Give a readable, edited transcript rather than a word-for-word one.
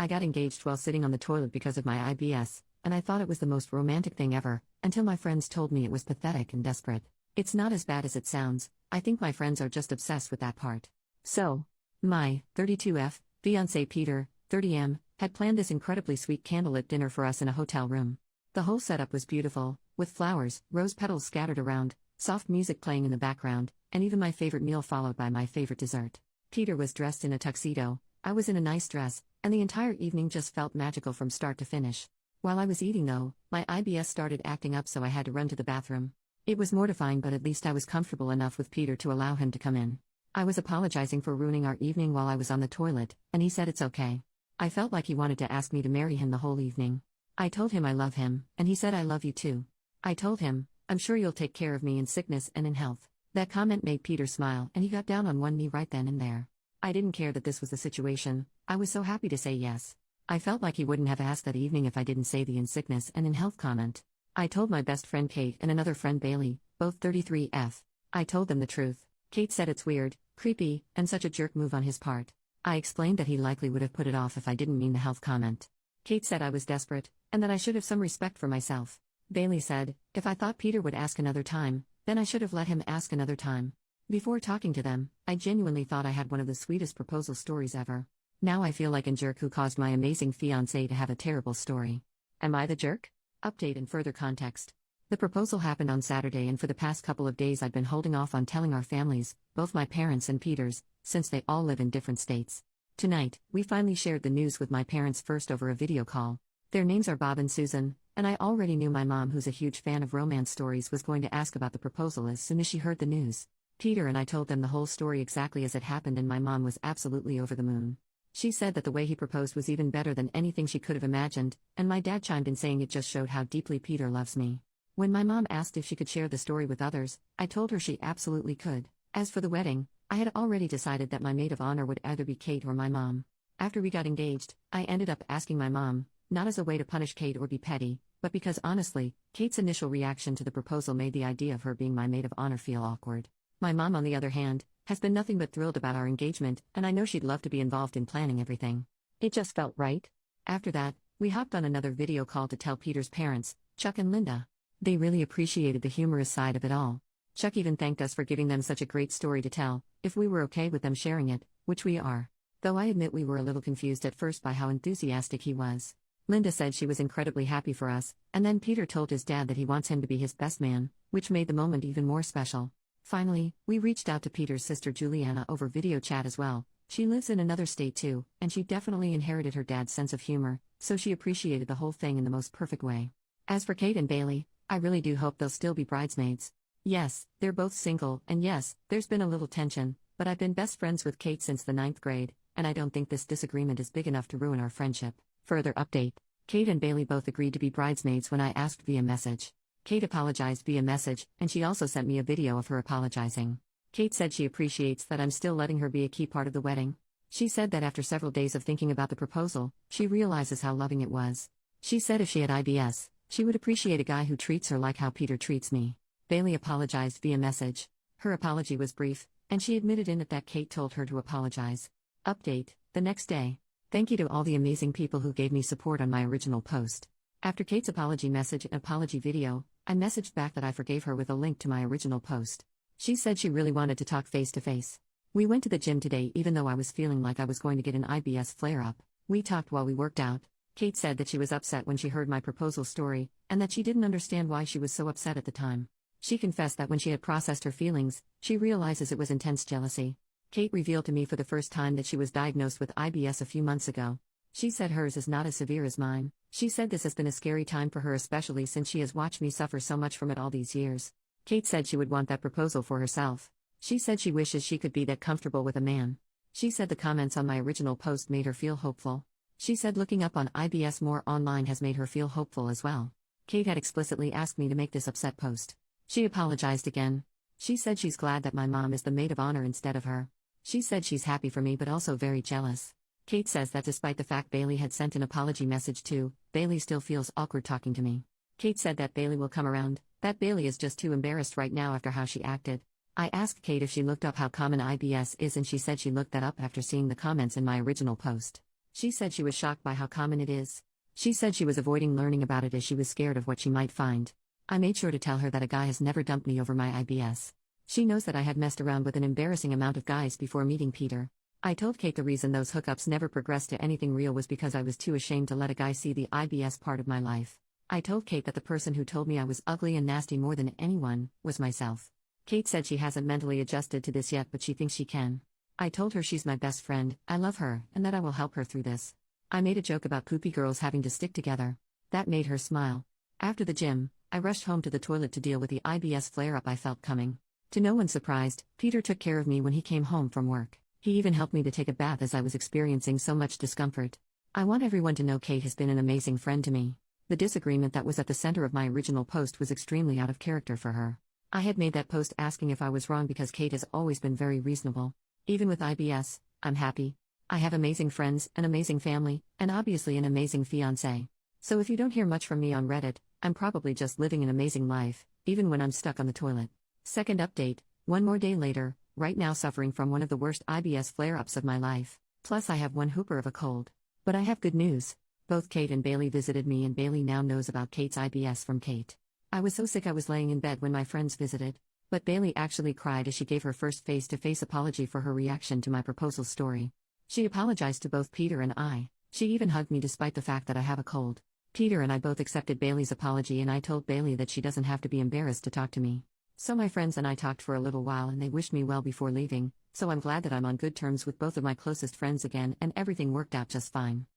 I got engaged while sitting on the toilet because of my IBS, and I thought it was the most romantic thing ever, until my friends told me it was pathetic and desperate. It's not as bad as it sounds. I think my friends are just obsessed with that part. So, my 32F fiancé Peter, 30M, had planned this incredibly sweet candlelit dinner for us in a hotel room. The whole setup was beautiful, with flowers, rose petals scattered around, soft music playing in the background, and even my favorite meal followed by my favorite dessert. Peter was dressed in a tuxedo, I was in a nice dress, and the entire evening just felt magical from start to finish. While I was eating though, my IBS started acting up, so I had to run to the bathroom. It was mortifying, but at least I was comfortable enough with Peter to allow him to come in. I was apologizing for ruining our evening while I was on the toilet, and he said it's okay. I felt like he wanted to ask me to marry him the whole evening. I told him I love him, and he said I love you too. I told him, I'm sure you'll take care of me in sickness and in health. That comment made Peter smile, and he got down on one knee right then and there. I didn't care that this was the situation. I was so happy to say yes. I felt like he wouldn't have asked that evening if I didn't say the in sickness and in health comment. I told my best friend Kate and another friend Bailey, both 33F. I told them the truth. Kate said it's weird, creepy, and such a jerk move on his part. I explained that he likely would have put it off if I didn't mean the health comment. Kate said I was desperate, and that I should have some respect for myself. Bailey said, if I thought Peter would ask another time, then I should have let him ask another time. Before talking to them, I genuinely thought I had one of the sweetest proposal stories ever. Now I feel like a jerk who caused my amazing fiancé to have a terrible story. Am I the jerk? Update and further context. The proposal happened on Saturday, and for the past couple of days I'd been holding off on telling our families, both my parents and Peter's, since they all live in different states. Tonight, we finally shared the news with my parents first over a video call. Their names are Bob and Susan, and I already knew my mom, who's a huge fan of romance stories, was going to ask about the proposal as soon as she heard the news. Peter and I told them the whole story exactly as it happened, and my mom was absolutely over the moon. She said that the way he proposed was even better than anything she could have imagined, and my dad chimed in saying it just showed how deeply Peter loves me. When my mom asked if she could share the story with others, I told her she absolutely could. As for the wedding, I had already decided that my maid of honor would either be Kate or my mom. After we got engaged, I ended up asking my mom, not as a way to punish Kate or be petty, but because honestly, Kate's initial reaction to the proposal made the idea of her being my maid of honor feel awkward. My mom, on the other hand, has been nothing but thrilled about our engagement, and I know she'd love to be involved in planning everything. It just felt right. After that, we hopped on another video call to tell Peter's parents, Chuck and Linda. They really appreciated the humorous side of it all. Chuck even thanked us for giving them such a great story to tell, if we were okay with them sharing it, which we are. Though I admit we were a little confused at first by how enthusiastic he was. Linda said she was incredibly happy for us, and then Peter told his dad that he wants him to be his best man, which made the moment even more special. Finally, we reached out to Peter's sister Juliana over video chat as well. She lives in another state too, and she definitely inherited her dad's sense of humor, so she appreciated the whole thing in the most perfect way. As for Kate and Bailey, I really do hope they'll still be bridesmaids. Yes, they're both single, and yes, there's been a little tension, but I've been best friends with Kate since the 9th grade, and I don't think this disagreement is big enough to ruin our friendship. Further update. Kate and Bailey both agreed to be bridesmaids when I asked via message. Kate apologized via message, and she also sent me a video of her apologizing. Kate said she appreciates that I'm still letting her be a key part of the wedding. She said that after several days of thinking about the proposal, she realizes how loving it was. She said if she had IBS, she would appreciate a guy who treats her like how Peter treats me. Bailey apologized via message. Her apology was brief, and she admitted in it that Kate told her to apologize. Update, the next day. Thank you to all the amazing people who gave me support on my original post. After Kate's apology message and apology video, I messaged back that I forgave her with a link to my original post. She said she really wanted to talk face to face. We went to the gym today even though I was feeling like I was going to get an IBS flare-up. We talked while we worked out. Kate said that she was upset when she heard my proposal story, and that she didn't understand why she was so upset at the time. She confessed that when she had processed her feelings, she realizes it was intense jealousy. Kate revealed to me for the first time that she was diagnosed with IBS a few months ago. She said hers is not as severe as mine. She said this has been a scary time for her, especially since she has watched me suffer so much from it all these years. Kate said she would want that proposal for herself. She said she wishes she could be that comfortable with a man. She said the comments on my original post made her feel hopeful. She said looking up on IBS more online has made her feel hopeful as well. Kate had explicitly asked me to make this upset post. She apologized again. She said she's glad that my mom is the maid of honor instead of her. She said she's happy for me but also very jealous. Kate says that despite the fact Bailey had sent an apology message too, Bailey still feels awkward talking to me. Kate said that Bailey will come around, that Bailey is just too embarrassed right now after how she acted. I asked Kate if she looked up how common IBS is, and she said she looked that up after seeing the comments in my original post. She said she was shocked by how common it is. She said she was avoiding learning about it as she was scared of what she might find. I made sure to tell her that a guy has never dumped me over my IBS. She knows that I had messed around with an embarrassing amount of guys before meeting Peter. I told Kate the reason those hookups never progressed to anything real was because I was too ashamed to let a guy see the IBS part of my life. I told Kate that the person who told me I was ugly and nasty more than anyone was myself. Kate said she hasn't mentally adjusted to this yet, but she thinks she can. I told her she's my best friend, I love her, and that I will help her through this. I made a joke about poopy girls having to stick together. That made her smile. After the gym, I rushed home to the toilet to deal with the IBS flare-up I felt coming. To no one's surprise, Peter took care of me when he came home from work. He even helped me to take a bath as I was experiencing so much discomfort. I want everyone to know Kate has been an amazing friend to me. The disagreement that was at the center of my original post was extremely out of character for her. I had made that post asking if I was wrong because Kate has always been very reasonable. Even with IBS, I'm happy. I have amazing friends, an amazing family, and obviously an amazing fiancé. So if you don't hear much from me on Reddit, I'm probably just living an amazing life, even when I'm stuck on the toilet. Second update, one more day later, right now suffering from one of the worst IBS flare-ups of my life. Plus I have one hooper of a cold. But I have good news. Both Kate and Bailey visited me, and Bailey now knows about Kate's IBS from Kate. I was so sick I was laying in bed when my friends visited. But Bailey actually cried as she gave her first face-to-face apology for her reaction to my proposal story. She apologized to both Peter and I. She even hugged me despite the fact that I have a cold. Peter and I both accepted Bailey's apology, and I told Bailey that she doesn't have to be embarrassed to talk to me. So my friends and I talked for a little while and they wished me well before leaving, so I'm glad that I'm on good terms with both of my closest friends again and everything worked out just fine.